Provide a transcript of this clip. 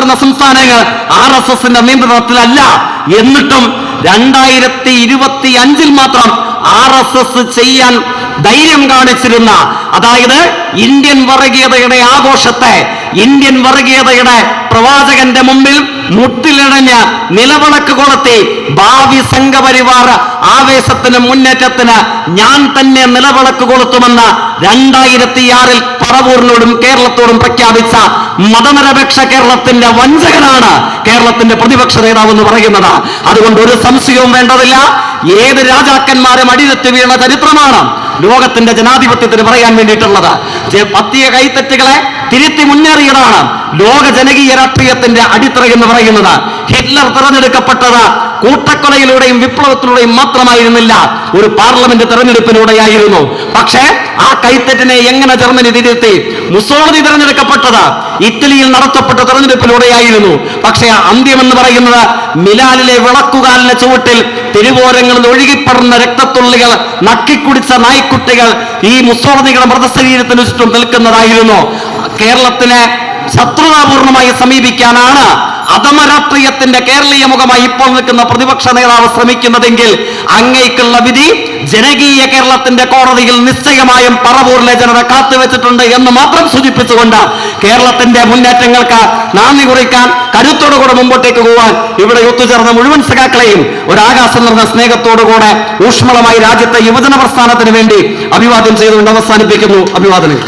ഭരിക്കുന്ന സംസ്ഥാനങ്ങൾ RSSന്റെ നിയന്ത്രണത്തിലല്ല. എന്നിട്ടും 2025 മാത്രം RSS ചെയ്യാൻ ധൈര്യം കാണിച്ചിരുന്ന, അതായത് ഇന്ത്യൻ വർഗീയതയുടെ ആഘോഷത്തെ, ഇന്ത്യൻ വർഗീയതയുടെ പ്രവാചകന്റെ മുമ്പിൽ മുട്ടിലിഴഞ്ഞ് നിലവിളക്ക് കൊളുത്തി ഭാവി സംഘപരിവാർ ആവേശത്തിന് മുന്നേറ്റത്തിന് ഞാൻ തന്നെ നിലവിളക്ക് കൊളുത്തുമെന്ന് 2006 പറവൂരിനോടും കേരളത്തോടും പ്രഖ്യാപിച്ച മതനിരപേക്ഷ കേരളത്തിന്റെ വഞ്ചകനാണ് കേരളത്തിന്റെ പ്രതിപക്ഷ നേതാവ് എന്ന് പറയുന്നത്. അതുകൊണ്ട് ഒരു സംശയവും വേണ്ടതില്ല. ഏത് രാജാക്കന്മാരും അടിതെറ്റി വീണ ചരിത്രമാണ് ലോകത്തിന്റെ ജനാധിപത്യത്തിന് പറയാൻ വേണ്ടിയിട്ടുള്ളത്. പത്തിയ കൈത്തെറ്റുകളെ തിരുത്തി മുന്നേറിയതാണ് ലോക ജനകീയ രാഷ്ട്രീയത്തിന്റെ അടിത്തറ എന്ന് പറയുന്നത്. ഹിറ്റ്ലർ തെരഞ്ഞെടുക്കപ്പെട്ടത് കൂട്ടക്കൊലയിലൂടെയും വിപ്ലവത്തിലൂടെയും മാത്രമായിരുന്നില്ല, ഒരു പാർലമെന്റ് തെരഞ്ഞെടുപ്പിലൂടെയായിരുന്നു. പക്ഷേ ആ കൈത്തെറ്റിനെ എങ്ങനെ ജർമ്മനി തിരുത്തി? മുസോളിനി തെരഞ്ഞെടുക്കപ്പെട്ടത് ഇറ്റലിയിൽ നടത്തപ്പെട്ട തെരഞ്ഞെടുപ്പിലൂടെയായിരുന്നു. പക്ഷേ അന്ത്യമെന്ന് പറയുന്നത് മിലാനിലെ വിളക്കുകാലിന്റെ ചുവട്ടിൽ തിരുവോരങ്ങളിൽ ഒഴുകിപ്പടർന്ന രക്തത്തുള്ളികൾ നക്കിക്കുടിച്ച നായ്ക്കുട്ടികൾ ഈ മുസോളിനികളുടെ മൃതശരീരത്തിന് ചുറ്റും നിൽക്കുന്നതായിരുന്നു. കേരളത്തിനെ ശത്രുതാപൂർണമായി സമീപിക്കാനാണ് അധമരാഷ്ട്രീയത്തിന്റെ കേരളീയ മുഖമായി ഇപ്പോൾ നിൽക്കുന്ന പ്രതിപക്ഷ നേതാവ് ശ്രമിക്കുന്നതെങ്കിൽ അങ്ങേക്കുള്ള വിധി ജനകീയ കേരളത്തിന്റെ കോടതിയിൽ നിശ്ചയമായും പറവൂരിലെ ജനത കാത്തുവെച്ചിട്ടുണ്ട് എന്ന് മാത്രം സൂചിപ്പിച്ചുകൊണ്ട് കേരളത്തിന്റെ മുന്നേറ്റങ്ങൾക്ക് നാന്ദി കുറിക്കാൻ കരുത്തോടുകൂടെ മുമ്പോട്ടേക്ക് പോകാൻ ഇവിടെ ഒത്തുചേർന്ന മുഴുവൻ സഖാക്കളെയും ഒരാകാശം നിറഞ്ഞ സ്നേഹത്തോടുകൂടെ ഊഷ്മളമായി രാജ്യത്തെ യുവജന പ്രസ്ഥാനത്തിന് വേണ്ടി അഭിവാദ്യം ചെയ്തുകൊണ്ട് അവസാനിപ്പിക്കുന്നു. അഭിവാദനം.